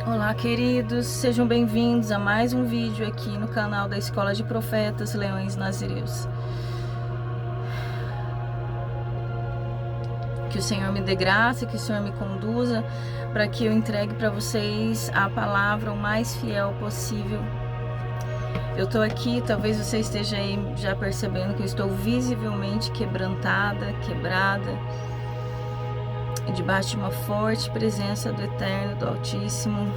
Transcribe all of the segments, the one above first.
Olá, queridos, sejam bem-vindos a mais um vídeo aqui no canal da Escola de Profetas Leões Nazireus. Que o Senhor me dê graça, que o Senhor me conduza para que eu entregue para vocês a palavra o mais fiel possível. Eu estou aqui, talvez você esteja aí já percebendo que eu estou visivelmente quebrada, debaixo de uma forte presença do Eterno, do Altíssimo.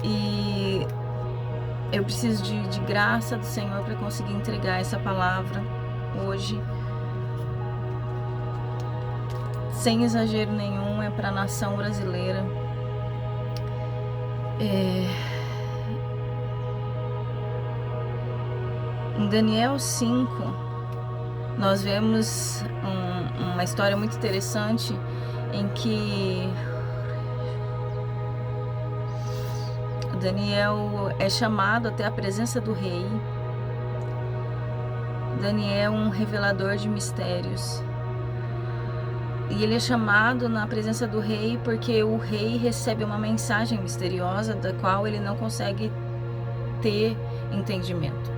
E eu preciso de graça do Senhor para conseguir entregar essa palavra hoje. Sem exagero nenhum, é para a nação brasileira. Em Daniel 5, nós vemos uma história muito interessante em que Daniel é chamado até a presença do rei. Daniel é um revelador de mistérios. E ele é chamado na presença do rei porque o rei recebe uma mensagem misteriosa da qual ele não consegue ter entendimento.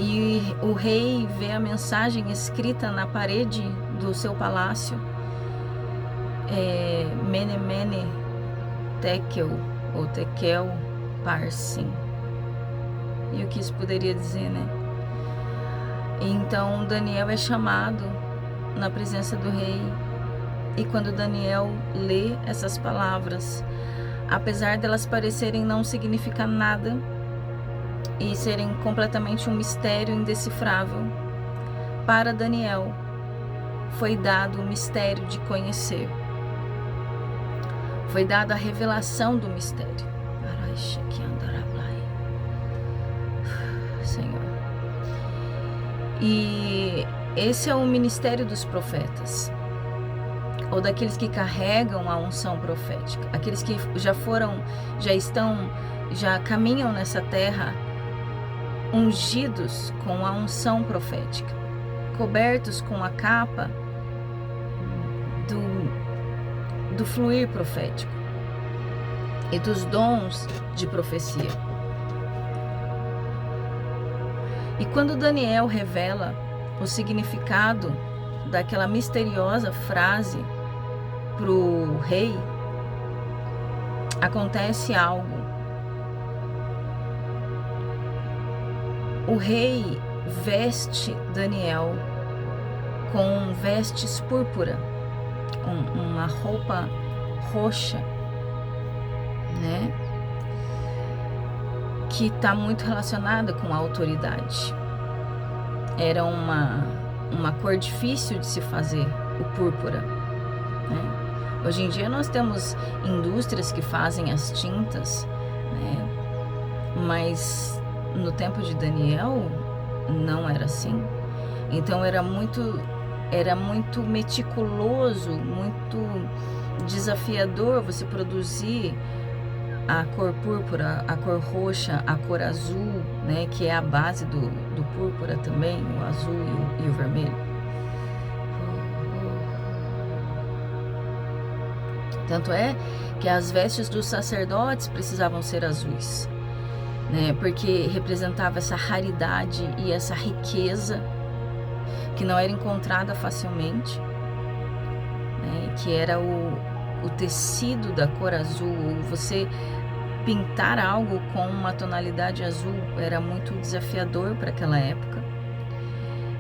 E o rei vê a mensagem escrita na parede do seu palácio, Mene Mene Tekel, ou Tekel Parsin. E o que isso poderia dizer, né? Então Daniel é chamado na presença do rei, e quando Daniel lê essas palavras, apesar delas parecerem não significar nada e serem completamente um mistério indecifrável, para Daniel foi dado o mistério de conhecer. Foi dada a revelação do mistério. Senhor. E esse é o ministério dos profetas, ou daqueles que carregam a unção profética, aqueles que já caminham nessa terra ungidos com a unção profética, cobertos com a capa do fluir profético e dos dons de profecia. E quando Daniel revela o significado daquela misteriosa frase para o rei, acontece algo. O rei veste Daniel com vestes púrpura, uma roupa roxa, né? Que está muito relacionada com a autoridade. Era uma cor difícil de se fazer, o púrpura, né? Hoje em dia nós temos indústrias que fazem as tintas, né? Mas no tempo de Daniel não era assim. Então era muito meticuloso, muito desafiador você produzir a cor púrpura, a cor roxa, a cor azul, né, que é a base do púrpura também, o azul e o vermelho. Tanto é que as vestes dos sacerdotes precisavam ser azuis, né, porque representava essa raridade e essa riqueza que não era encontrada facilmente, né, que era o tecido da cor azul. Você pintar algo com uma tonalidade azul era muito desafiador para aquela época.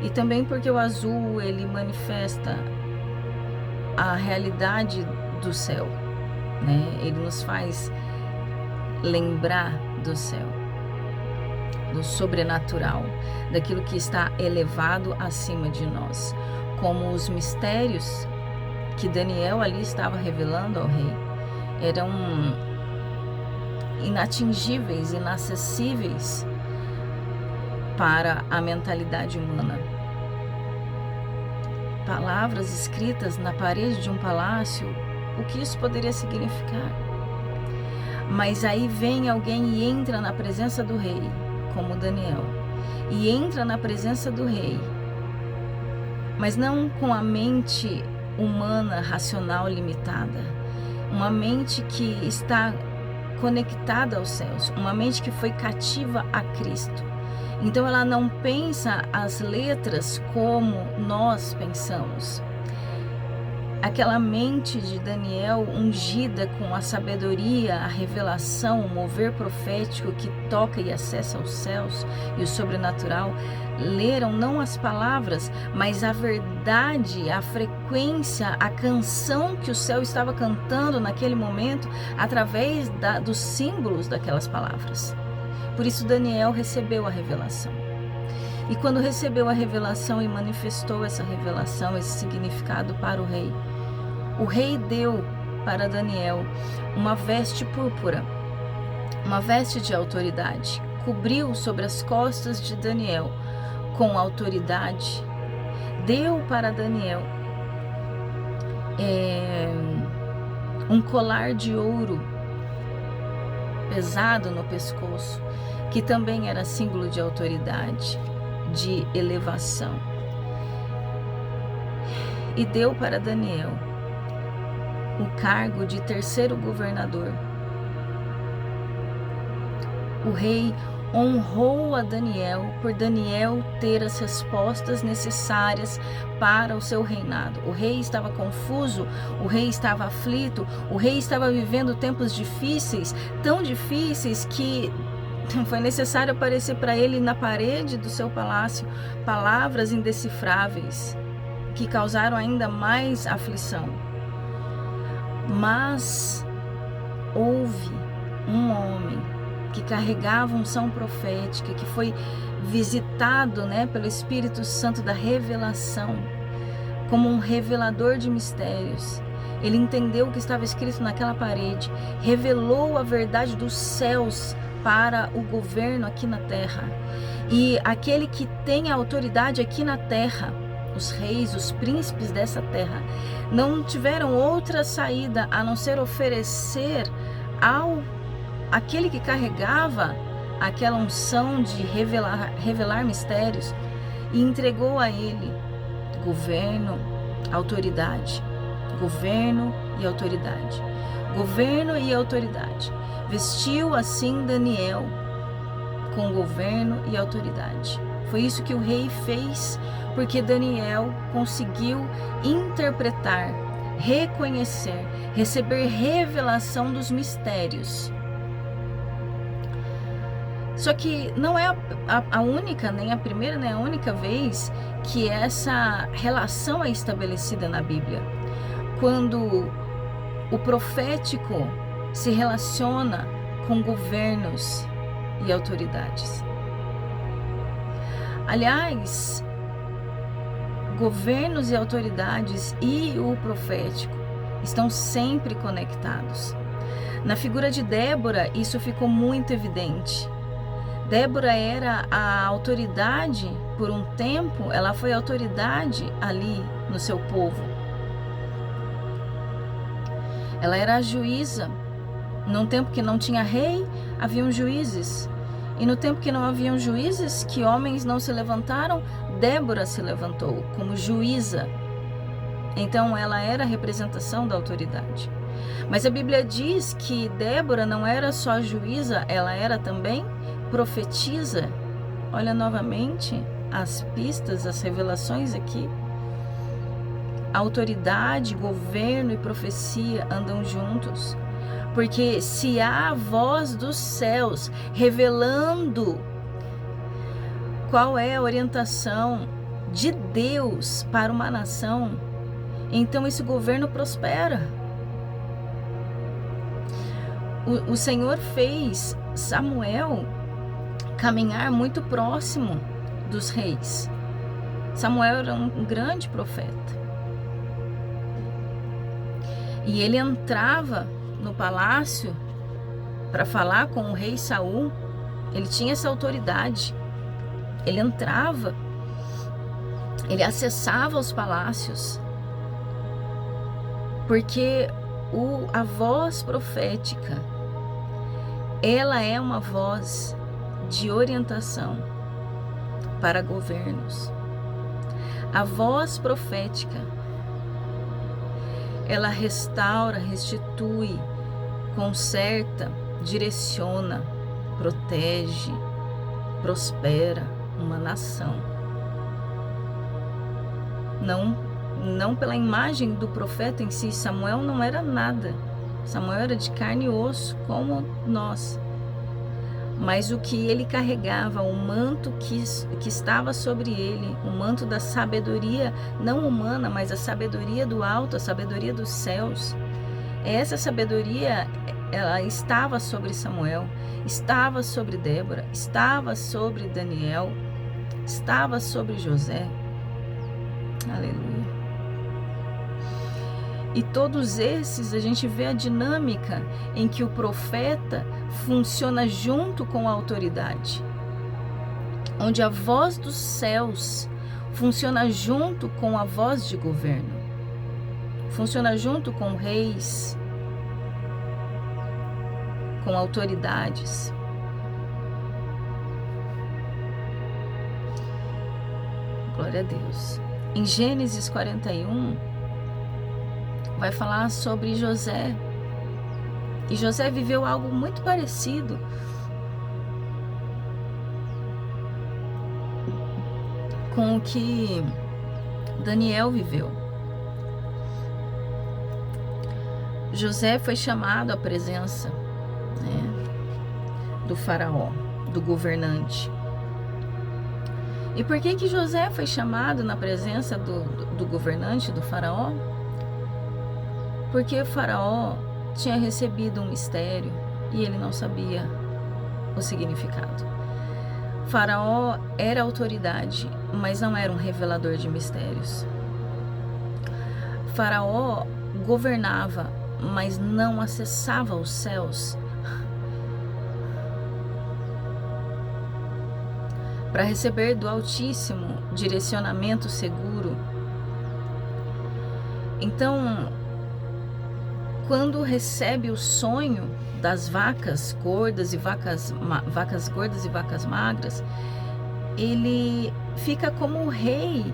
E também porque o azul, ele manifesta a realidade do céu, né? Ele nos faz lembrar do céu, do sobrenatural, daquilo que está elevado acima de nós, como os mistérios que Daniel ali estava revelando ao rei eram inatingíveis, inacessíveis para a mentalidade humana. Palavras escritas na parede de um palácio, o que isso poderia significar? Mas aí vem alguém e entra na presença do rei, como Daniel, e entra na presença do rei, mas não com a mente humana, racional, limitada, uma mente que está conectada aos céus, uma mente que foi cativa a Cristo. Então ela não pensa as letras como nós pensamos. Aquela mente de Daniel ungida com a sabedoria, a revelação, o mover profético que toca e acessa os céus e o sobrenatural, leram não as palavras, mas a verdade, a frequência, a canção que o céu estava cantando naquele momento através dos símbolos daquelas palavras. Por isso Daniel recebeu a revelação. E quando recebeu a revelação e manifestou essa revelação, esse significado para o rei deu para Daniel uma veste púrpura, uma veste de autoridade, cobriu sobre as costas de Daniel com autoridade, deu para Daniel um colar de ouro pesado no pescoço, que também era símbolo de autoridade, de elevação. E deu para Daniel o cargo de terceiro governador. O rei honrou a Daniel por Daniel ter as respostas necessárias para o seu reinado. O rei estava confuso, o rei estava aflito, o rei estava vivendo tempos difíceis, tão difíceis que foi necessário aparecer para ele na parede do seu palácio palavras indecifráveis que causaram ainda mais aflição. Mas houve um homem que carregava unção profética, que foi visitado, pelo Espírito Santo da revelação, como um revelador de mistérios. Ele entendeu o que estava escrito naquela parede, revelou a verdade dos céus para o governo aqui na terra. E aquele que tem a autoridade aqui na terra, os reis, os príncipes dessa terra, não tiveram outra saída a não ser oferecer aquele que carregava aquela unção de revelar mistérios, e entregou a ele governo, autoridade, governo e autoridade, governo e autoridade. Vestiu assim Daniel com governo e autoridade. Foi isso que o rei fez, porque Daniel conseguiu interpretar, reconhecer, receber revelação dos mistérios. Só que não é a única, nem a primeira, nem a única vez que essa relação é estabelecida na Bíblia. Quando o profético se relaciona com governos e autoridades. Aliás, governos e autoridades e o profético estão sempre conectados. Na figura de Débora, isso ficou muito evidente. Débora era a autoridade por um tempo, ela foi autoridade ali no seu povo. Ela era a juíza. Num tempo que não tinha rei, haviam juízes. E no tempo que não haviam juízes, que homens não se levantaram, Débora se levantou como juíza. Então ela era a representação da autoridade. Mas a Bíblia diz que Débora não era só juíza, ela era também profetisa. Olha novamente as pistas, as revelações aqui. Autoridade, governo e profecia andam juntos. Porque se há a voz dos céus revelando qual é a orientação de Deus para uma nação, então esse governo prospera. O Senhor fez Samuel caminhar muito próximo dos reis. Samuel era um grande profeta. E ele entrava no palácio para falar com o rei Saul. Ele tinha essa autoridade. Ele entrava, ele acessava os palácios, porque a voz profética, ela é uma voz de orientação para governos. A voz profética, ela restaura, restitui, conserta, direciona, protege, prospera uma nação. Não pela imagem do profeta em si. Samuel não era nada. Samuel era de carne e osso, como nós. Mas o que ele carregava, o manto que estava sobre ele, o manto da sabedoria, não humana, mas a sabedoria do alto, a sabedoria dos céus. Essa sabedoria, ela estava sobre Samuel, estava sobre Débora, estava sobre Daniel, estava sobre José. Aleluia. E todos esses, a gente vê a dinâmica em que o profeta funciona junto com a autoridade, onde a voz dos céus funciona junto com a voz de governo, funciona junto com reis, com autoridades. Glória a Deus. Em Gênesis 41, vai falar sobre José. E José viveu algo muito parecido com o que Daniel viveu. José foi chamado à presença, do faraó, do governante. E por que José foi chamado na presença do governante, do faraó? Porque o faraó tinha recebido um mistério e ele não sabia o significado. O faraó era autoridade, mas não era um revelador de mistérios. O faraó governava, mas não acessava os céus para receber do Altíssimo direcionamento seguro. Então, quando recebe o sonho das vacas gordas e vacas gordas e vacas magras, ele fica como o rei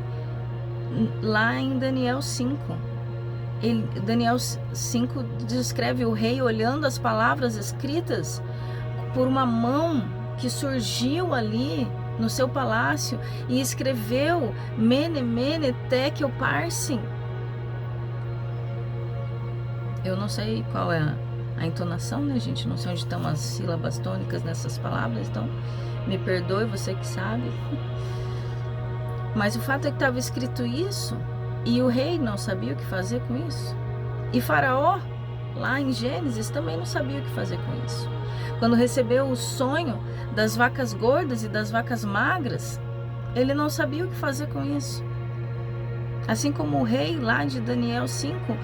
lá em Daniel 5. Daniel 5 descreve o rei olhando as palavras escritas por uma mão que surgiu ali no seu palácio e escreveu Mene, Mene, Tekel, Parsin. Eu não sei qual é a entonação, né, gente? Não sei onde estão as sílabas tônicas nessas palavras, então me perdoe, você que sabe. Mas o fato é que estava escrito isso e o rei não sabia o que fazer com isso. E Faraó, lá em Gênesis, também não sabia o que fazer com isso. Quando recebeu o sonho das vacas gordas e das vacas magras, ele não sabia o que fazer com isso. Assim como o rei lá de Daniel 5,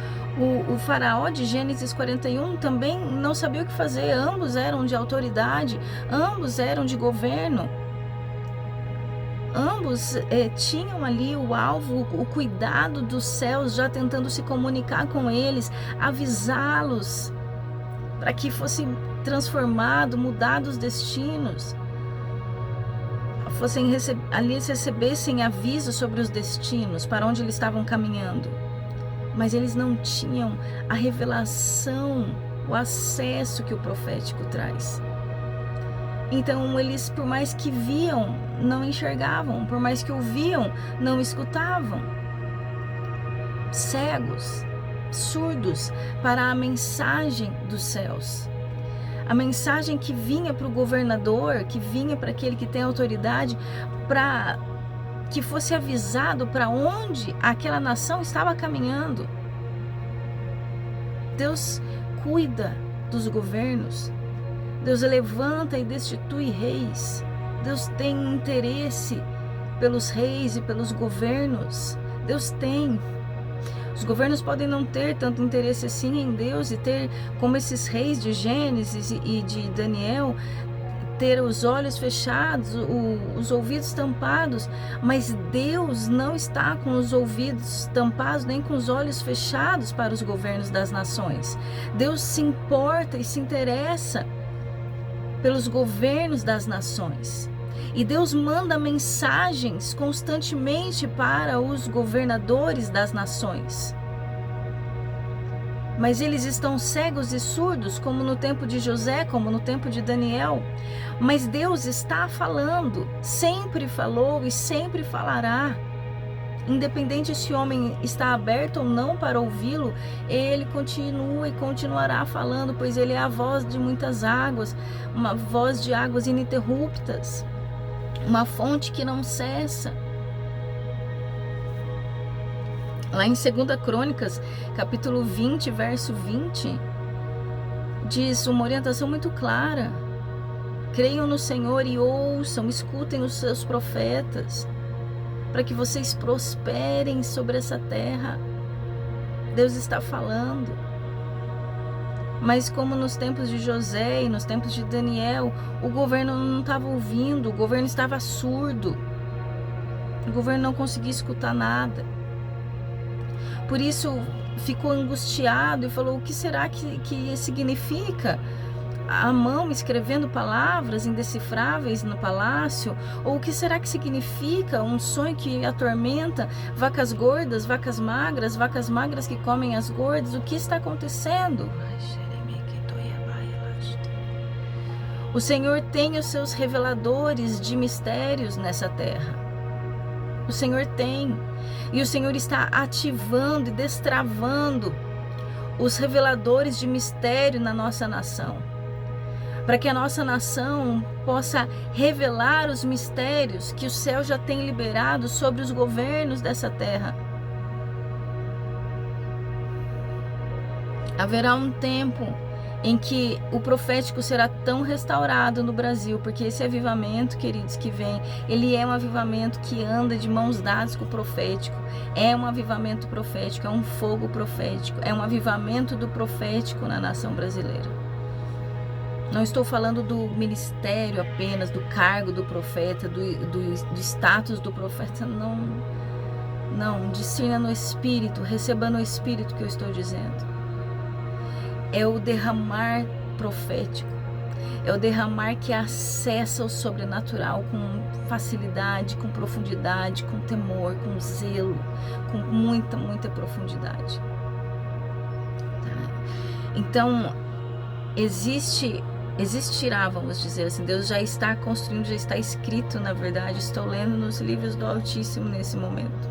o faraó de Gênesis 41 também não sabia o que fazer. Ambos eram de autoridade, ambos eram de governo. Ambos tinham ali o alvo, o cuidado dos céus, já tentando se comunicar com eles, avisá-los para que fossem transformados, mudados os destinos, recebessem aviso sobre os destinos, para onde eles estavam caminhando. Mas eles não tinham a revelação, o acesso que o profético traz. Então eles, por mais que viam, não enxergavam, por mais que ouviam, não escutavam. Cegos, surdos para a mensagem dos céus. A mensagem que vinha para o governador, que vinha para aquele que tem autoridade, para que fosse avisado para onde aquela nação estava caminhando. Deus cuida dos governos. Deus levanta e destitui reis. Deus tem interesse pelos reis e pelos governos. Deus tem. Os governos podem não ter tanto interesse assim em Deus e ter, como esses reis de Gênesis e de Daniel, ter os olhos fechados, os ouvidos tampados, mas Deus não está com os ouvidos tampados nem com os olhos fechados para os governos das nações. Deus se importa e se interessa pelos governos das nações. E Deus manda mensagens constantemente para os governadores das nações. mas eles estão cegos e surdos, como no tempo de José, como no tempo de Daniel. Mas Deus está falando, sempre falou e sempre falará. Independente se o homem está aberto ou não para ouvi-lo, ele continua e continuará falando, pois ele é a voz de muitas águas, uma voz de águas ininterruptas, uma fonte que não cessa. Lá em 2 Crônicas, capítulo 20, verso 20, diz uma orientação muito clara: creiam no Senhor e ouçam, escutem os seus profetas, para que vocês prosperem sobre essa terra. Deus está falando. Mas como nos tempos de José e nos tempos de Daniel, o governo não estava ouvindo, o governo estava surdo, o governo não conseguia escutar nada. Por isso ficou angustiado e falou: o que será que significa? A mão escrevendo palavras indecifráveis no palácio? Ou o que será que significa um sonho que atormenta vacas gordas, vacas magras que comem as gordas? O que está acontecendo? O Senhor tem os seus reveladores de mistérios nessa terra. O Senhor tem. E o Senhor está ativando e destravando os reveladores de mistério na nossa nação, para que a nossa nação possa revelar os mistérios que o céu já tem liberado sobre os governos dessa terra. Haverá um tempo em que o profético será tão restaurado no Brasil, porque esse avivamento, queridos, que vem, ele é um avivamento que anda de mãos dadas com o profético, é um avivamento profético, é um fogo profético, é um avivamento do profético na nação brasileira. Não estou falando do ministério apenas, do cargo do profeta, do status do profeta, não, discirna no Espírito, receba no Espírito que eu estou dizendo. É o derramar profético, é o derramar que acessa o sobrenatural com facilidade, com profundidade, com temor, com zelo, com muita profundidade. Então, existirá, vamos dizer assim, Deus já está construindo, já está escrito, na verdade, estou lendo nos livros do Altíssimo nesse momento.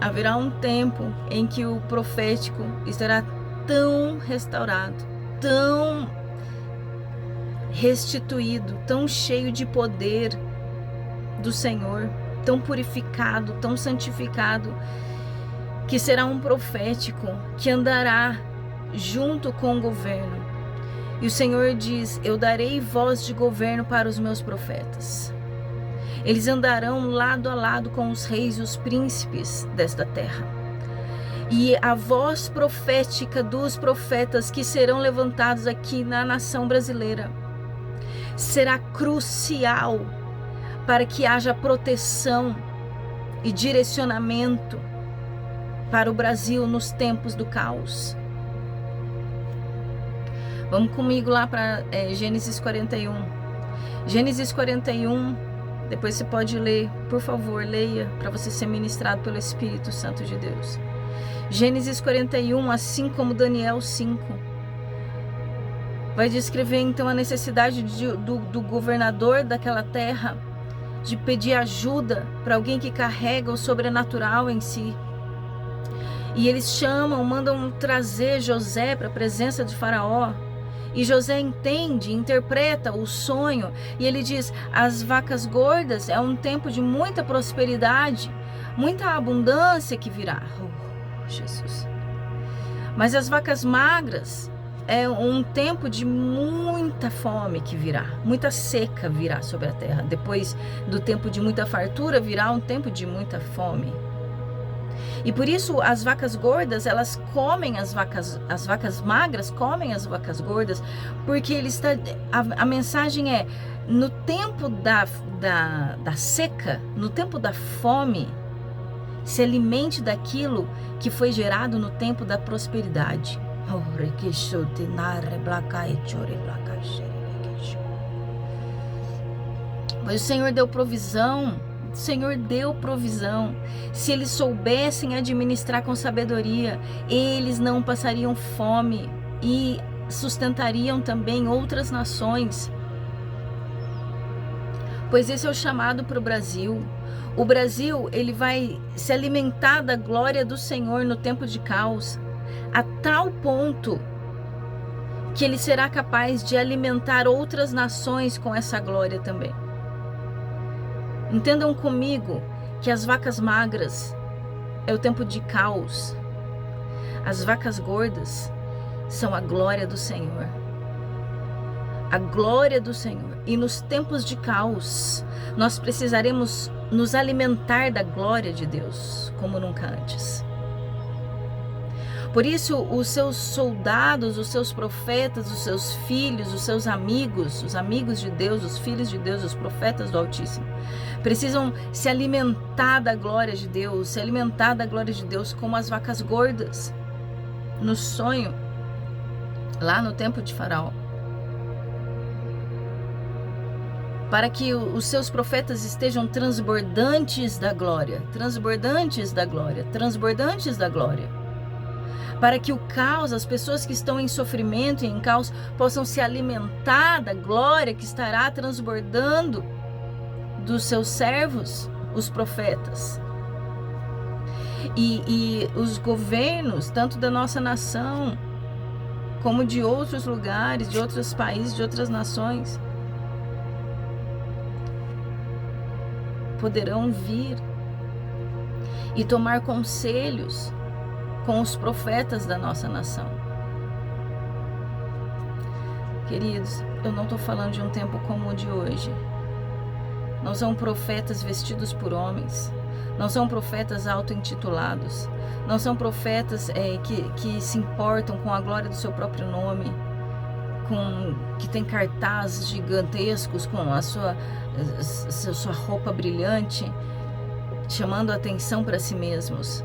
Haverá um tempo em que o profético estará tão restaurado, tão restituído, tão cheio de poder do Senhor, tão purificado, tão santificado, que será um profético que andará junto com o governo. E o Senhor diz: eu darei voz de governo para os meus profetas. Eles andarão lado a lado com os reis e os príncipes desta terra. E a voz profética dos profetas que serão levantados aqui na nação brasileira será crucial para que haja proteção e direcionamento para o Brasil nos tempos do caos. Vamos comigo lá para Gênesis 41. Gênesis 41, depois você pode ler, por favor, leia para você ser ministrado pelo Espírito Santo de Deus. Gênesis 41, assim como Daniel 5, vai descrever então a necessidade do governador daquela terra de pedir ajuda para alguém que carrega o sobrenatural em si. E eles mandam trazer José para a presença de Faraó. E José entende, interpreta o sonho, e ele diz: as vacas gordas é um tempo de muita prosperidade, muita abundância que virá. Jesus. Mas as vacas magras é um tempo de muita fome que virá, muita seca virá sobre a terra. Depois do tempo de muita fartura virá um tempo de muita fome. E por isso as vacas gordas, elas comem as vacas magras comem as vacas gordas, porque a mensagem é: no tempo da seca, no tempo da fome, se alimente daquilo que foi gerado no tempo da prosperidade. Pois o Senhor deu provisão o Senhor deu provisão. Se eles soubessem administrar com sabedoria, eles não passariam fome e sustentariam também outras nações. Pois esse é o chamado para o Brasil. O Brasil, ele vai se alimentar da glória do Senhor no tempo de caos, a tal ponto que ele será capaz de alimentar outras nações com essa glória também. Entendam comigo que as vacas magras é o tempo de caos. As vacas gordas são a glória do Senhor. A glória do Senhor. E nos tempos de caos, nós precisaremos nos alimentar da glória de Deus como nunca antes. Por isso, os seus soldados, os seus profetas, os seus filhos, os seus amigos, os amigos de Deus, os filhos de Deus, os profetas do Altíssimo, precisam se alimentar da glória de Deus, se alimentar da glória de Deus como as vacas gordas, no sonho, lá no tempo de Faraó. Para que os seus profetas estejam transbordantes da glória, transbordantes da glória, transbordantes da glória. Para que o caos, as pessoas que estão em sofrimento e em caos, possam se alimentar da glória que estará transbordando dos seus servos, os profetas. E os governos, tanto da nossa nação, como de outros lugares, de outros países, de outras nações, poderão vir e tomar conselhos com os profetas da nossa nação. Queridos, eu não estou falando de um tempo como o de hoje. Não são profetas vestidos por homens. Não são profetas auto-intitulados. Não são profetas que se importam com a glória do seu próprio nome, que tem cartazes gigantescos com a sua roupa brilhante, chamando a atenção para si mesmos.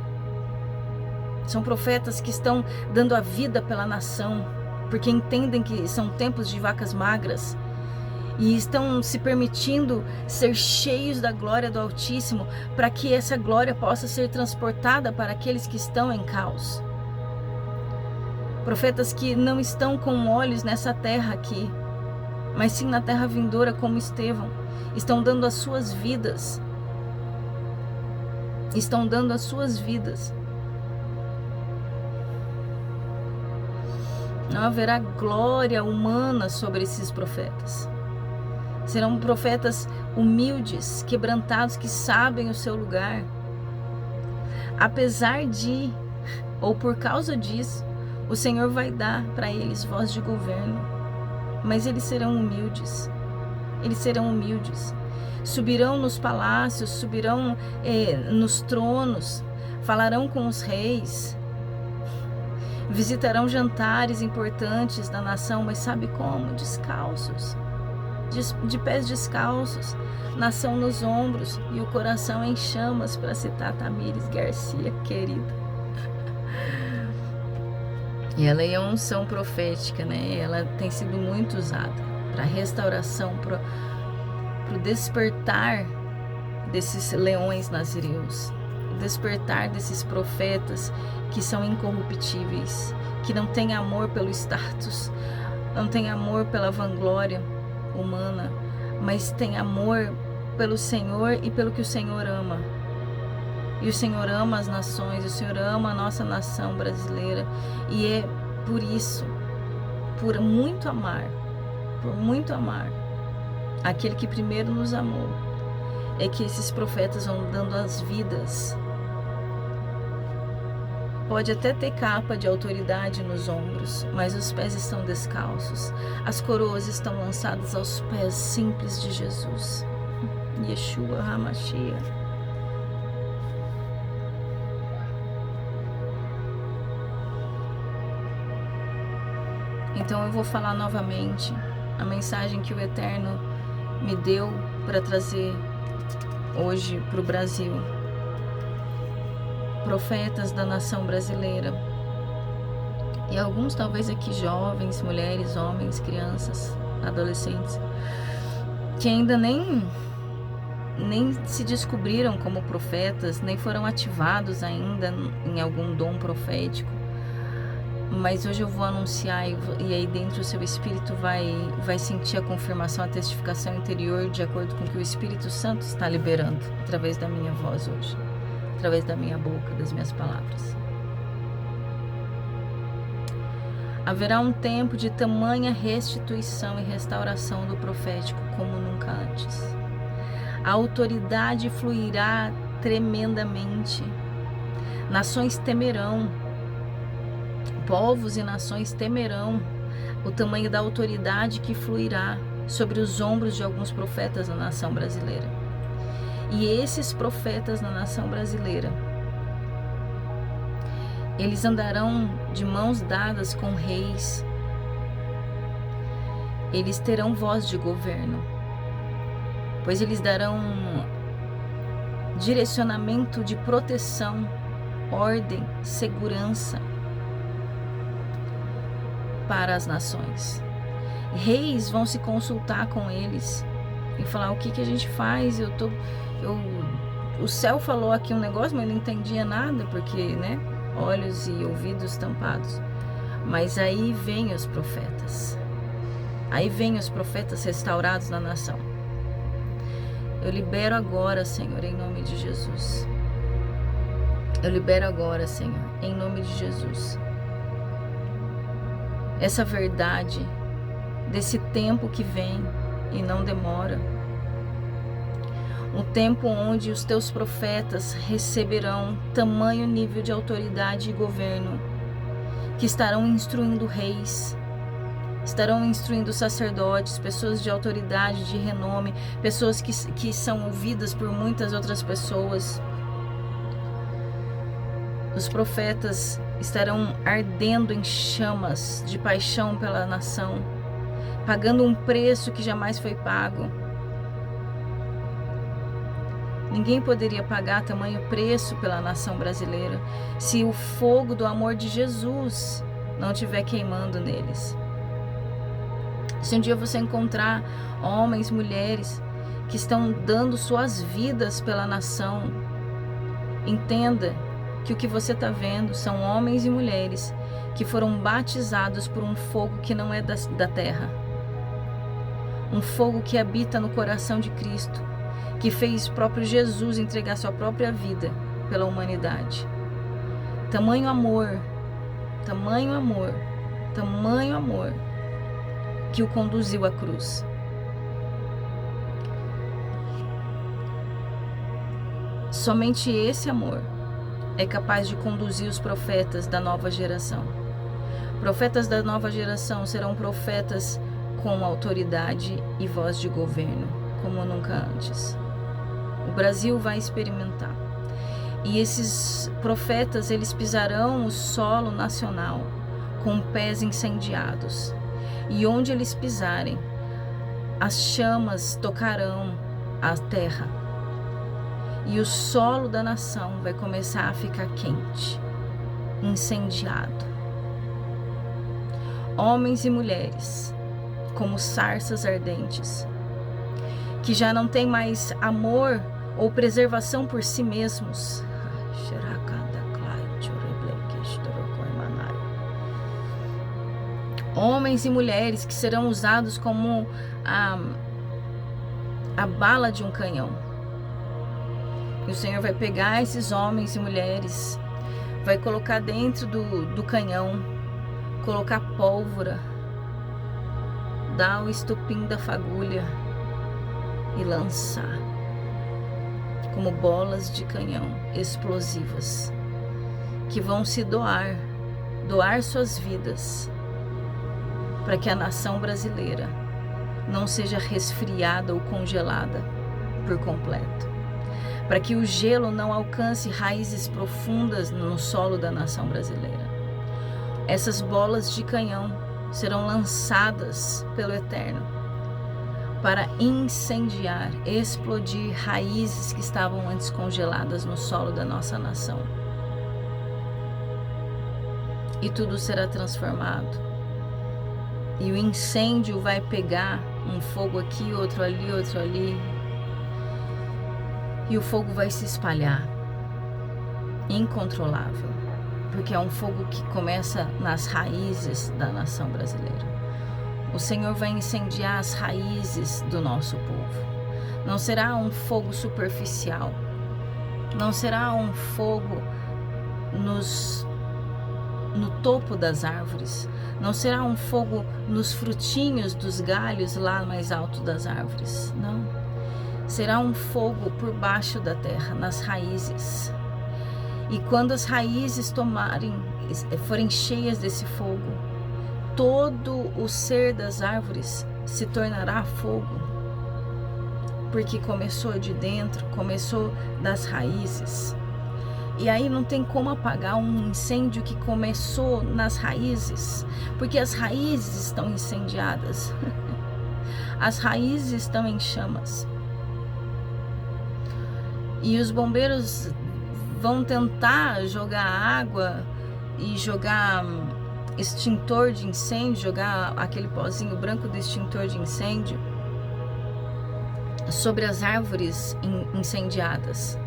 São profetas que estão dando a vida pela nação, porque entendem que são tempos de vacas magras e estão se permitindo ser cheios da glória do Altíssimo, para que essa glória possa ser transportada para aqueles que estão em caos. Profetas que não estão com olhos nessa terra aqui, mas sim na terra vindoura, como Estevão, estão dando as suas vidas. Estão dando as suas vidas. Não haverá glória humana sobre esses profetas. Serão profetas humildes, quebrantados, que sabem o seu lugar. Apesar de, ou por causa disso, o Senhor vai dar para eles voz de governo. Mas eles serão humildes. Eles serão humildes. Subirão nos palácios, subirão nos tronos, falarão com os reis, visitarão jantares importantes da nação, mas sabe como? Descalços, de pés descalços, nação nos ombros e o coração em chamas, para citar Tamires Garcia, querida. E ela é uma unção profética, né? Ela tem sido muito usada para restauração, para o despertar desses leões nazireus, o despertar desses profetas que são incorruptíveis, que não têm amor pelo status, não têm amor pela vanglória humana, mas têm amor pelo Senhor e pelo que o Senhor ama. E o Senhor ama as nações, o Senhor ama a nossa nação brasileira. E é por isso, por muito amar aquele que primeiro nos amou, é que esses profetas vão dando as vidas. Pode até ter capa de autoridade nos ombros, mas os pés estão descalços. As coroas estão lançadas aos pés simples de Jesus. Yeshua HaMashiach. Então eu vou falar novamente a mensagem que o Eterno me deu para trazer hoje para o Brasil. Profetas da nação brasileira. E alguns talvez aqui jovens, mulheres, homens, crianças, adolescentes, que ainda nem nem se descobriram como profetas, nem foram ativados ainda em algum dom profético. Mas hoje eu vou anunciar e aí dentro o seu espírito vai sentir a confirmação, a testificação interior de acordo com o que o Espírito Santo está liberando através da minha voz hoje, através da minha boca, das minhas palavras. Haverá um tempo de tamanha restituição e restauração do profético como nunca antes. A autoridade fluirá tremendamente. Nações temerão, povos e nações temerão o tamanho da autoridade que fluirá sobre os ombros de alguns profetas na nação brasileira. E esses profetas na nação brasileira, eles andarão de mãos dadas com reis. Eles terão voz de governo, pois eles darão direcionamento de proteção, ordem, segurança para as nações. Reis vão se consultar com eles e falar: o que a gente faz? O céu falou aqui um negócio, mas eu não entendia nada, porque, né, olhos e ouvidos tampados. Mas aí vem os profetas. Aí vem os profetas restaurados na nação. Eu libero agora, Senhor, em nome de Jesus. Eu libero agora, Senhor, em nome de Jesus, essa verdade desse tempo que vem e não demora. Um tempo onde os teus profetas receberão tamanho nível de autoridade e governo, que estarão instruindo reis, estarão instruindo sacerdotes, pessoas de autoridade, de renome, pessoas que são ouvidas por muitas outras pessoas. Os profetas estarão ardendo em chamas de paixão pela nação, pagando um preço que jamais foi pago. Ninguém poderia pagar tamanho preço pela nação brasileira se o fogo do amor de Jesus não estiver queimando neles. Se um dia você encontrar homens, mulheres que estão dando suas vidas pela nação, entenda que o que você está vendo são homens e mulheres que foram batizados por um fogo que não é da terra. Um fogo que habita no coração de Cristo, que fez o próprio Jesus entregar sua própria vida pela humanidade. Tamanho amor, tamanho amor, tamanho amor que o conduziu à cruz. Somente esse amor é capaz de conduzir os profetas da nova geração. Profetas da nova geração serão profetas com autoridade e voz de governo, como nunca antes. O Brasil vai experimentar. E esses profetas, eles pisarão o solo nacional com pés incendiados. E onde eles pisarem, as chamas tocarão a terra. E o solo da nação vai começar a ficar quente, incendiado. Homens e mulheres, como sarças ardentes, que já não têm mais amor ou preservação por si mesmos. Homens e mulheres que serão usados como a bala de um canhão. E o Senhor vai pegar esses homens e mulheres, vai colocar dentro do canhão, colocar pólvora, dar o estupim da fagulha e lançar como bolas de canhão explosivas, que vão se doar suas vidas, para que a nação brasileira não seja resfriada ou congelada por completo, para que o gelo não alcance raízes profundas no solo da nação brasileira. Essas bolas de canhão serão lançadas pelo Eterno para incendiar, explodir raízes que estavam antes congeladas no solo da nossa nação. E tudo será transformado. E o incêndio vai pegar um fogo aqui, outro ali, E o fogo vai se espalhar, incontrolável, porque é um fogo que começa nas raízes da nação brasileira. O Senhor vai incendiar as raízes do nosso povo. Não será um fogo superficial, não será um fogo no topo das árvores, não será um fogo nos frutinhos dos galhos lá mais alto das árvores, não. Será um fogo por baixo da terra, nas raízes. E quando as raízes forem cheias desse fogo, todo o ser das árvores se tornará fogo, porque começou de dentro, começou das raízes. E aí não tem como apagar um incêndio que começou nas raízes, porque as raízes estão incendiadas, as raízes estão em chamas. E os bombeiros vão tentar jogar água e jogar extintor de incêndio, jogar aquele pozinho branco do extintor de incêndio sobre as árvores incendiadas.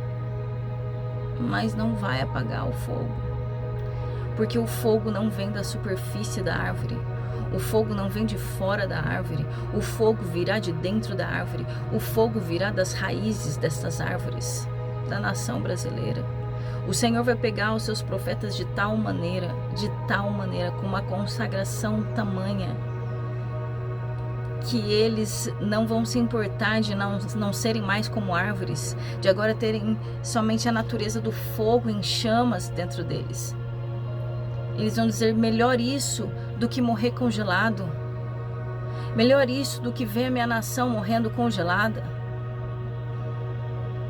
Mas não vai apagar o fogo, porque o fogo não vem da superfície da árvore, o fogo não vem de fora da árvore, o fogo virá de dentro da árvore, o fogo virá das raízes destas árvores, da nação brasileira. O Senhor vai pegar os seus profetas de tal maneira, com uma consagração tamanha, que eles não vão se importar de não serem mais como árvores, de agora terem somente a natureza do fogo em chamas dentro deles. Eles vão dizer: melhor isso do que morrer congelado, melhor isso do que ver a minha nação morrendo congelada.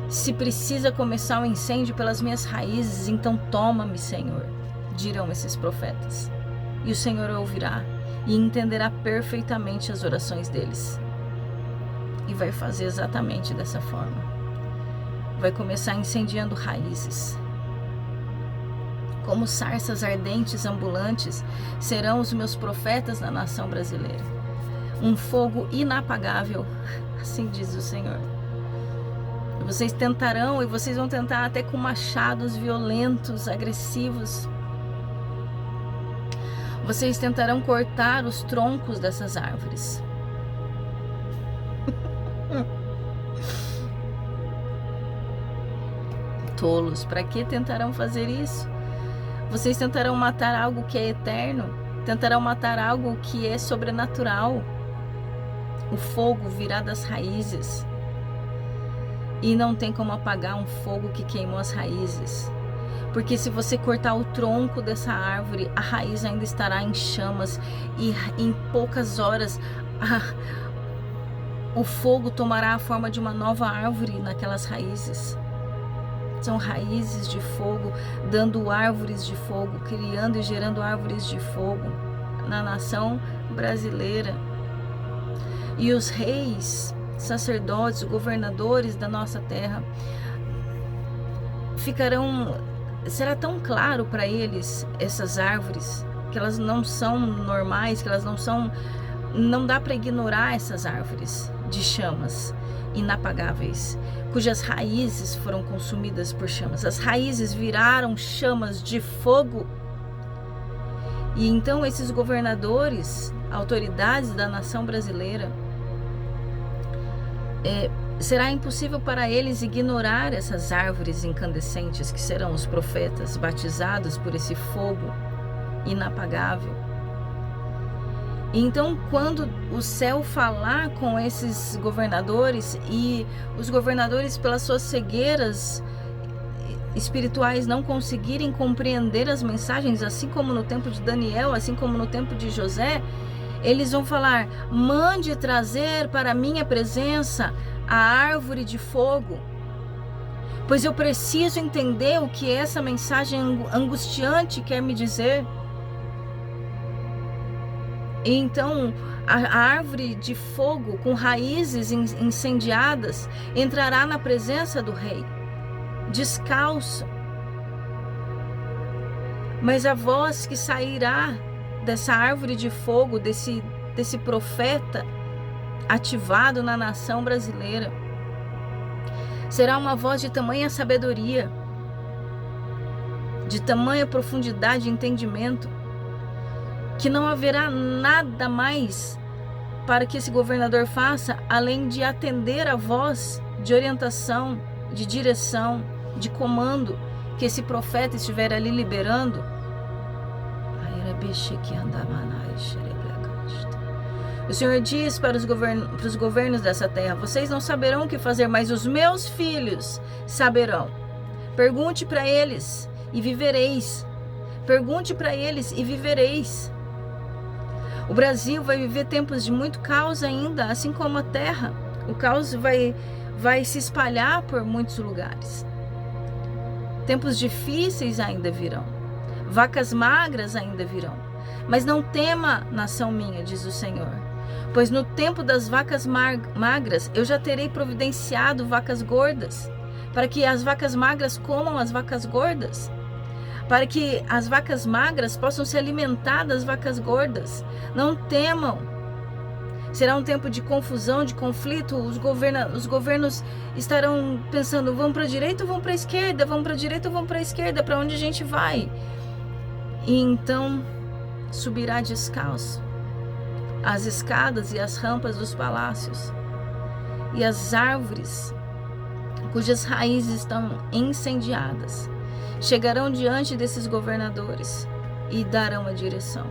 Se precisa começar um incêndio pelas minhas raízes, então toma-me, Senhor, dirão esses profetas. E o Senhor ouvirá e entenderá perfeitamente as orações deles. E vai fazer exatamente dessa forma. Vai começar incendiando raízes. Como sarças ardentes ambulantes serão os meus profetas na nação brasileira. Um fogo inapagável, assim diz o Senhor. Vocês tentarão, e vocês vão tentar até com machados violentos, agressivos. Vocês tentarão cortar os troncos dessas árvores. Tolos, para que tentarão fazer isso? Vocês tentarão matar algo que é eterno, tentarão matar algo que é sobrenatural. O fogo virá das raízes. E não tem como apagar um fogo que queimou as raízes. Porque se você cortar o tronco dessa árvore, a raiz ainda estará em chamas. E em poucas horas, o fogo tomará a forma de uma nova árvore naquelas raízes. São raízes de fogo, dando árvores de fogo, criando e gerando árvores de fogo na nação brasileira. E os reis, sacerdotes, governadores da nossa terra será tão claro para eles essas árvores, que elas não são normais, que elas não dá para ignorar essas árvores de chamas inapagáveis, cujas raízes foram consumidas por chamas. As raízes viraram chamas de fogo. E então esses governadores, autoridades da nação brasileira, será impossível para eles ignorar essas árvores incandescentes que serão os profetas batizados por esse fogo inapagável. E então, quando o céu falar com esses governadores, e os governadores, pelas suas cegueiras espirituais, não conseguirem compreender as mensagens, assim como no tempo de Daniel, assim como no tempo de José, eles vão falar: mande trazer para a minha presença a árvore de fogo, pois eu preciso entender o que essa mensagem angustiante quer me dizer. E então a árvore de fogo com raízes incendiadas entrará na presença do rei, descalço. Mas a voz que sairá dessa árvore de fogo, desse profeta ativado na nação brasileira, Será uma voz de tamanha sabedoria, de tamanha profundidade e entendimento, que não haverá nada mais para que esse governador faça, além de atender a voz de orientação, de direção, de comando, que esse profeta estiver ali liberando. O Senhor diz para os governos dessa terra: vocês não saberão o que fazer, mas os meus filhos saberão. Pergunte para eles e vivereis. Pergunte para eles e vivereis. O Brasil vai viver tempos de muito caos ainda, assim como a terra. O caos vai se espalhar por muitos lugares. Tempos difíceis ainda virão. Vacas magras ainda virão. Mas não tema, nação minha, diz o Senhor, pois no tempo das vacas magras eu já terei providenciado vacas gordas, para que as vacas magras comam as vacas gordas, para que as vacas magras possam se alimentar das vacas gordas. Não temam. Será um tempo de confusão, de conflito. Os governos estarão pensando: vamos para a direita ou vamos para a esquerda? Vamos para a direita ou vamos para a esquerda? Para onde a gente vai? E então subirá descalço as escadas e as rampas dos palácios, e as árvores cujas raízes estão incendiadas chegarão diante desses governadores e darão a direção.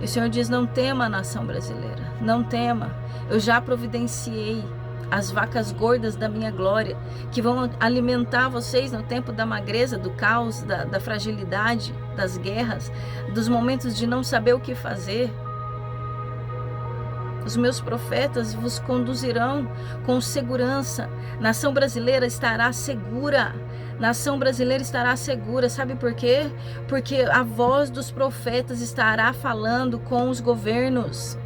E o Senhor diz: não tema, nação brasileira, não tema. Eu já providenciei as vacas gordas da minha glória, que vão alimentar vocês no tempo da magreza, do caos, da fragilidade, das guerras, dos momentos de não saber o que fazer. Os meus profetas vos conduzirão com segurança. Nação brasileira estará segura. Nação brasileira estará segura. Sabe por quê? Porque a voz dos profetas estará falando com os governos.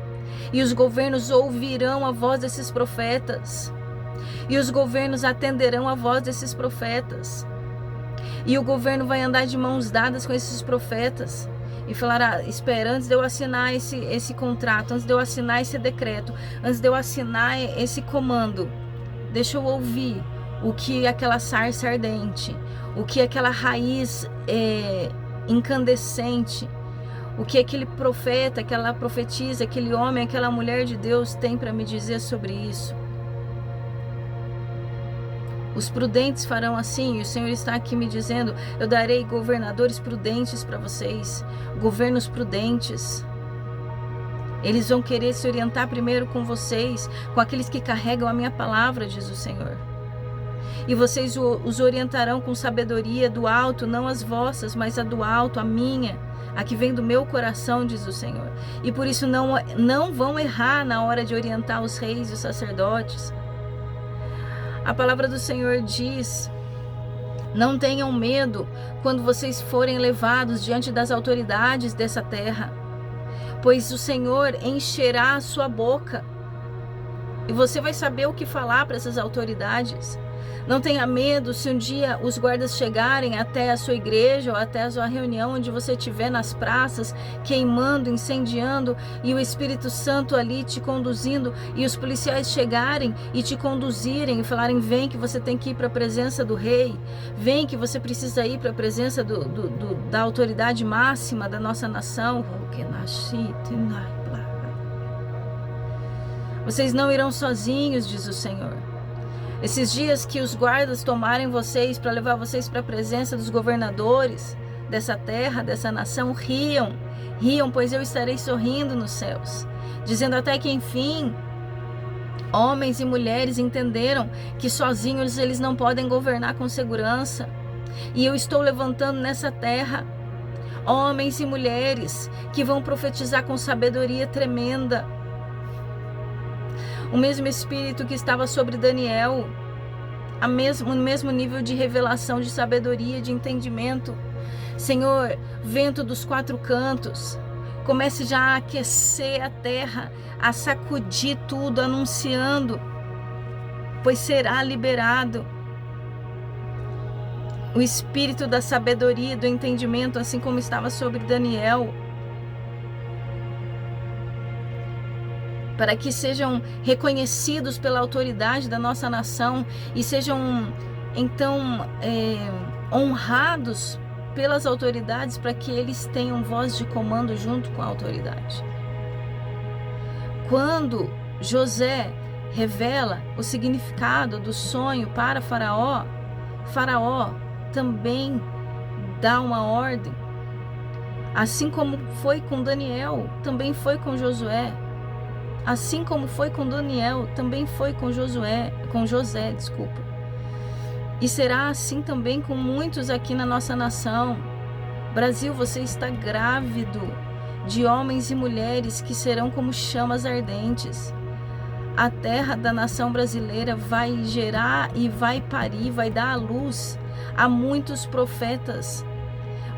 E os governos ouvirão a voz desses profetas. E os governos atenderão a voz desses profetas. E o governo vai andar de mãos dadas com esses profetas. E falar: espera, antes de eu assinar esse contrato, antes de eu assinar esse decreto, antes de eu assinar esse comando, deixa eu ouvir o que aquela sarça ardente, o que aquela raiz incandescente, o que aquele profeta, aquela profetisa, aquele homem, aquela mulher de Deus tem para me dizer sobre isso. Os prudentes farão assim, e o Senhor está aqui me dizendo: eu darei governadores prudentes para vocês, governos prudentes. Eles vão querer se orientar primeiro com vocês, com aqueles que carregam a minha palavra, diz o Senhor. E vocês os orientarão com sabedoria do alto, não as vossas, mas a do alto, a minha, a que vem do meu coração, diz o Senhor. E por isso não vão errar na hora de orientar os reis e os sacerdotes. A palavra do Senhor diz: não tenham medo quando vocês forem levados diante das autoridades dessa terra, pois o Senhor encherá a sua boca e você vai saber o que falar para essas autoridades. Não tenha medo se um dia os guardas chegarem até a sua igreja ou até a sua reunião, onde você estiver nas praças, queimando, incendiando, e o Espírito Santo ali te conduzindo, e os policiais chegarem e te conduzirem e falarem: vem que você tem que ir para a presença do rei, vem que você precisa ir para a presença da autoridade máxima da nossa nação. Vocês não irão sozinhos, diz o Senhor. Esses dias que os guardas tomarem vocês para levar vocês para a presença dos governadores dessa terra, dessa nação, riam, pois eu estarei sorrindo nos céus, dizendo até que enfim homens e mulheres entenderam que sozinhos eles não podem governar com segurança. E eu estou levantando nessa terra homens e mulheres que vão profetizar com sabedoria tremenda. O mesmo Espírito que estava sobre Daniel, o mesmo nível de revelação, de sabedoria, de entendimento. Senhor, vento dos quatro cantos, comece já a aquecer a terra, a sacudir tudo, anunciando, pois será liberado o Espírito da sabedoria, do entendimento, assim como estava sobre Daniel. para que sejam reconhecidos pela autoridade da nossa nação e sejam então honrados pelas autoridades, para que eles tenham voz de comando junto com a autoridade. Quando José revela o significado do sonho para Faraó, Faraó também dá uma ordem. Assim como foi com Daniel, também foi com Josué. Assim como foi com Daniel, também foi com José, desculpa. E será assim também com muitos aqui na nossa nação. Brasil, você está grávido de homens e mulheres que serão como chamas ardentes. A terra da nação brasileira vai gerar e vai parir, vai dar à luz a muitos profetas,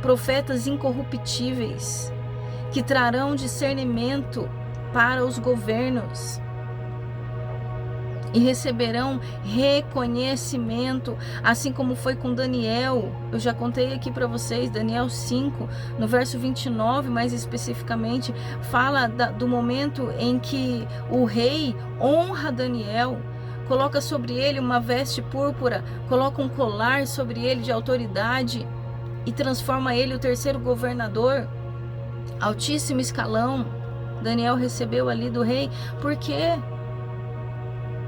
profetas incorruptíveis, que trarão discernimento para os governos e receberão reconhecimento, assim como foi com Daniel. Eu já contei aqui para vocês, Daniel 5, no verso 29, mais especificamente, fala do momento em que o rei honra Daniel, coloca sobre ele uma veste púrpura, coloca um colar sobre ele de autoridade e transforma ele o terceiro governador, altíssimo escalão. Daniel recebeu ali do rei. Por quê?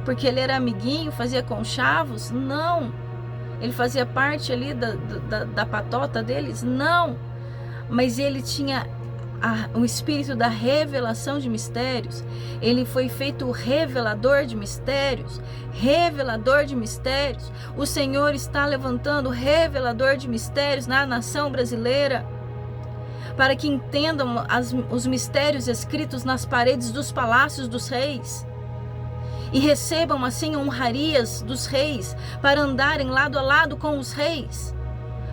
Porque ele era amiguinho, fazia conchavos? Não. Ele fazia parte ali da patota deles? Não. Mas ele tinha o espírito da revelação de mistérios. Ele foi feito revelador de mistérios. Revelador de mistérios. O Senhor está levantando revelador de mistérios na nação brasileira, para que entendam os mistérios escritos nas paredes dos palácios dos reis e recebam assim honrarias dos reis, para andarem lado a lado com os reis,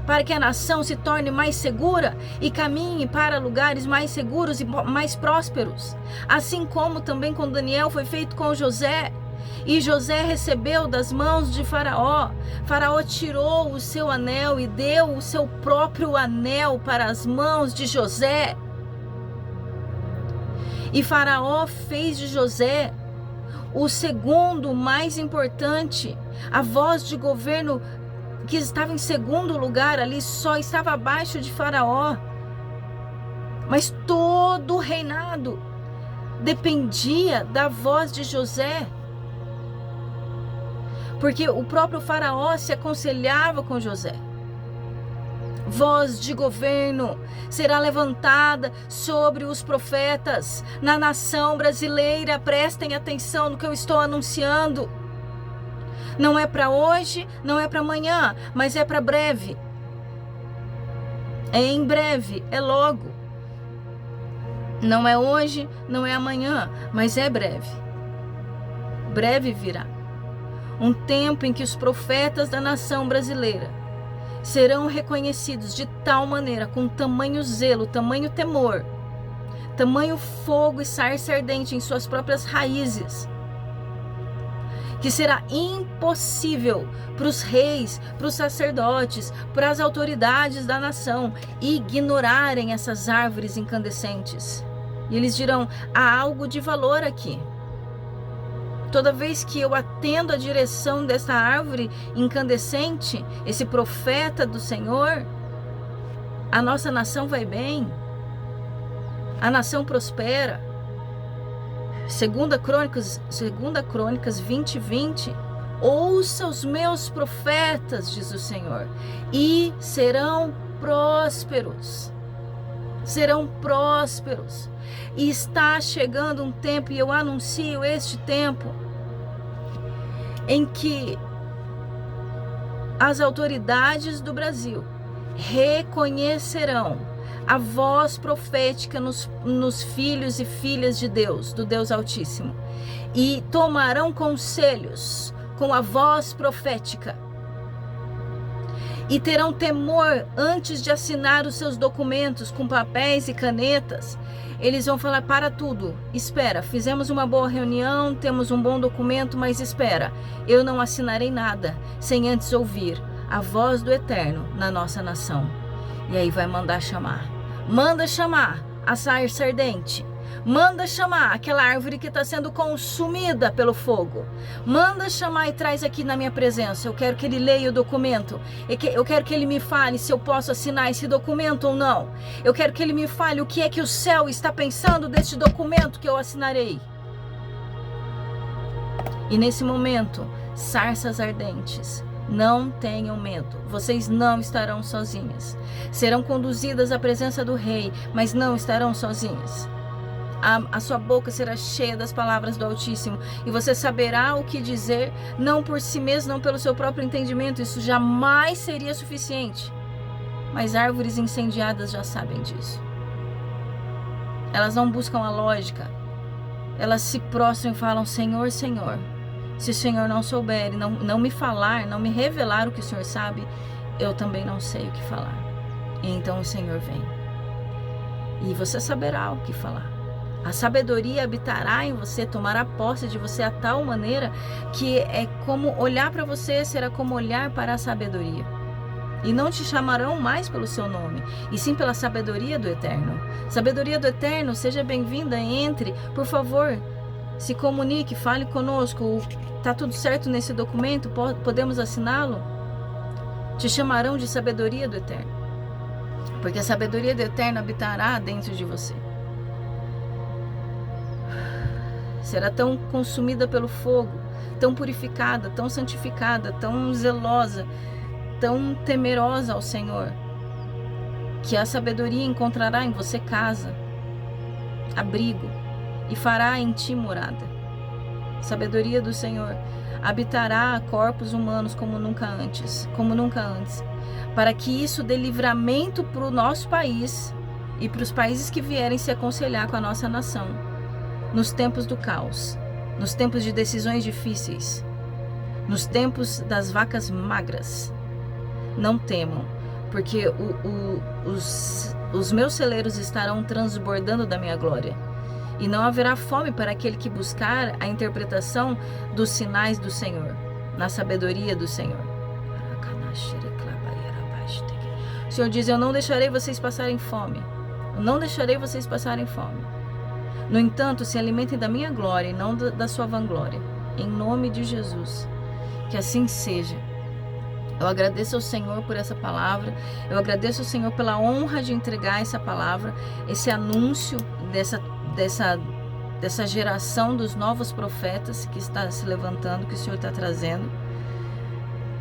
para que a nação se torne mais segura e caminhe para lugares mais seguros e mais prósperos. Assim como também com Daniel foi feito com José. E José recebeu das mãos de Faraó. Faraó tirou o seu anel e deu o seu próprio anel para as mãos de José. E Faraó fez de José o segundo mais importante. A voz de governo que estava em segundo lugar ali só estava abaixo de Faraó. Mas todo o reinado dependia da voz de José, porque o próprio Faraó se aconselhava com José. Voz de governo será levantada sobre os profetas na nação brasileira. Prestem atenção no que eu estou anunciando. Não é para hoje, não é para amanhã, mas é para breve. É em breve, é logo. Não é hoje, não é amanhã, mas é breve. Breve virá. Um tempo em que os profetas da nação brasileira serão reconhecidos de tal maneira, com tamanho zelo, tamanho temor, tamanho fogo e sarça ardente em suas próprias raízes, que será impossível para os reis, para os sacerdotes, para as autoridades da nação ignorarem essas árvores incandescentes. E eles dirão: há algo de valor aqui. Toda vez que eu atendo a direção dessa árvore incandescente, esse profeta do Senhor, a nossa nação vai bem, a nação prospera. Segunda Crônicas 20:20, ouça os meus profetas, diz o Senhor, e serão prósperos. Serão prósperos. E está chegando um tempo, e eu anuncio este tempo, em que as autoridades do Brasil reconhecerão a voz profética nos filhos e filhas de Deus, do Deus Altíssimo, e tomarão conselhos com a voz profética, e terão temor antes de assinar os seus documentos com papéis e canetas. Eles vão falar: para tudo, espera, fizemos uma boa reunião, temos um bom documento, mas espera, eu não assinarei nada sem antes ouvir a voz do Eterno na nossa nação. E aí vai mandar chamar. Manda chamar a sarça ardente, Manda chamar aquela árvore que está sendo consumida pelo fogo. Manda chamar e traz aqui na minha presença. Eu quero que ele leia o documento. Eu quero que ele me fale se eu posso assinar esse documento ou não. Eu quero que ele me fale o que é que o céu está pensando deste documento que eu assinarei. E nesse momento, sarças ardentes, não tenham medo, vocês não estarão sozinhas. Serão conduzidas à presença do rei, mas não estarão sozinhas. A sua boca será cheia das palavras do Altíssimo, e você saberá o que dizer, não por si mesmo, não pelo seu próprio entendimento, isso jamais seria suficiente. Mas árvores incendiadas já sabem disso. Elas não buscam a lógica, elas se prostram e falam: Senhor, Senhor. Se o Senhor não souber e não me falar, não me revelar o que o Senhor sabe, eu também não sei o que falar. E então o Senhor vem. E você saberá o que falar. A sabedoria habitará em você, tomará posse de você a tal maneira que é como olhar para você, será como olhar para a sabedoria. E não te chamarão mais pelo seu nome, e sim pela sabedoria do Eterno. Sabedoria do Eterno, seja bem-vinda, entre, por favor. Se comunique, fale conosco. Está tudo certo nesse documento? Podemos assiná-lo? Te chamarão de sabedoria do Eterno, porque a sabedoria do Eterno habitará dentro de você. Será tão consumida pelo fogo, tão purificada, tão santificada, tão zelosa, tão temerosa ao Senhor, que a sabedoria encontrará em você casa, abrigo, e fará em ti morada. Sabedoria do Senhor habitará corpos humanos como nunca antes, para que isso dê livramento para o nosso país e para os países que vierem se aconselhar com a nossa nação, nos tempos do caos, nos tempos de decisões difíceis, nos tempos das vacas magras. Não temam, porque os meus celeiros estarão transbordando da minha glória. E não haverá fome para aquele que buscar a interpretação dos sinais do Senhor, na sabedoria do Senhor. O Senhor diz: eu não deixarei vocês passarem fome. Eu não deixarei vocês passarem fome. No entanto, se alimentem da minha glória e não da sua vanglória. Em nome de Jesus. Que assim seja. Eu agradeço ao Senhor por essa palavra. Eu agradeço ao Senhor pela honra de entregar essa palavra, esse anúncio dessa geração dos novos profetas que está se levantando, que o Senhor está trazendo,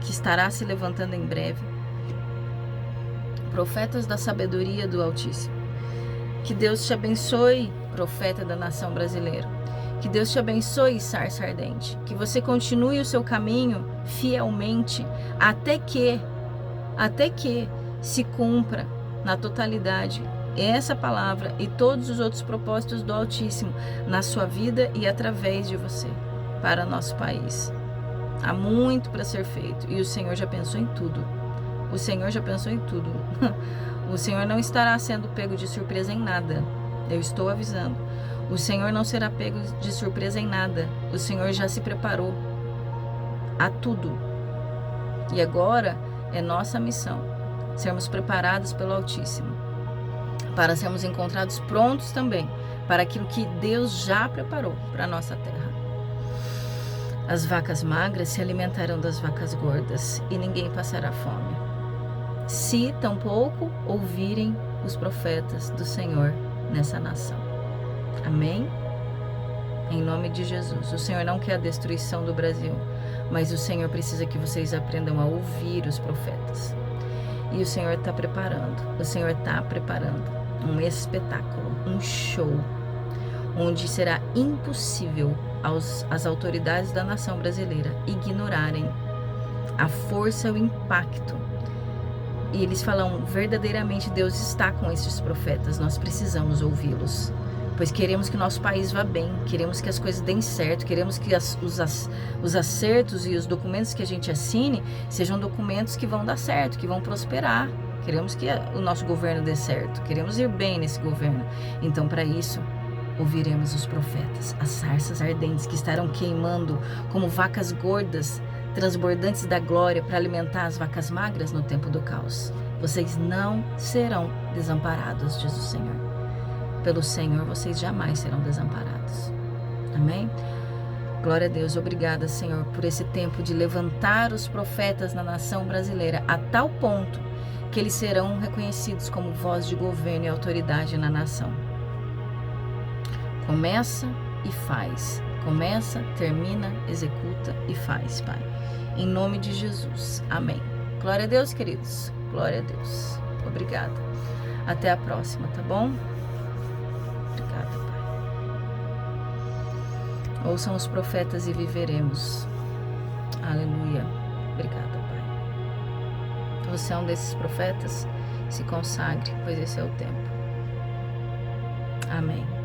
que estará se levantando em breve. Profetas da sabedoria do Altíssimo. Que Deus te abençoe, profeta da nação brasileira. Que Deus te abençoe, sarça ardente. Que você continue o seu caminho fielmente até que se cumpra na totalidade essa palavra e todos os outros propósitos do Altíssimo na sua vida e através de você, para nosso país. Há muito para ser feito e o Senhor já pensou em tudo. O Senhor já pensou em tudo. O Senhor não estará sendo pego de surpresa em nada. Eu estou avisando. O Senhor não será pego de surpresa em nada. O Senhor já se preparou a tudo. E agora é nossa missão sermos preparados pelo Altíssimo, para sermos encontrados prontos também para aquilo que Deus já preparou para a nossa terra. As vacas magras se alimentarão das vacas gordas e ninguém passará fome, se tampouco ouvirem os profetas do Senhor nessa nação. Amém? Em nome de Jesus. O Senhor não quer a destruição do Brasil, mas o Senhor precisa que vocês aprendam a ouvir os profetas. E o Senhor está preparando, um espetáculo, um show, onde será impossível às autoridades da nação brasileira ignorarem a força e o impacto. E eles falam: verdadeiramente Deus está com esses profetas, nós precisamos ouvi-los, pois queremos que nosso país vá bem, queremos que as coisas deem certo, queremos que os acertos e os documentos que a gente assine sejam documentos que vão dar certo, que vão prosperar. Queremos que o nosso governo dê certo, queremos ir bem nesse governo. Então, para isso, ouviremos os profetas, as sarças ardentes que estarão queimando como vacas gordas, transbordantes da glória, para alimentar as vacas magras no tempo do caos. Vocês não serão desamparados, diz o Senhor. pelo Senhor, vocês jamais serão desamparados. Amém? Glória a Deus. Obrigada, Senhor, por esse tempo de levantar os profetas na nação brasileira a tal ponto que eles serão reconhecidos como voz de governo e autoridade na nação. Começa e faz. Começa, termina, executa e faz, Pai. Em nome de Jesus. Amém. Glória a Deus, queridos. Glória a Deus. Obrigada. Até a próxima, tá bom? Obrigada, Pai. Ouçam os profetas e viveremos. Aleluia. Obrigada, Pai. Você é um desses profetas? Se consagre, pois esse é o tempo. Amém.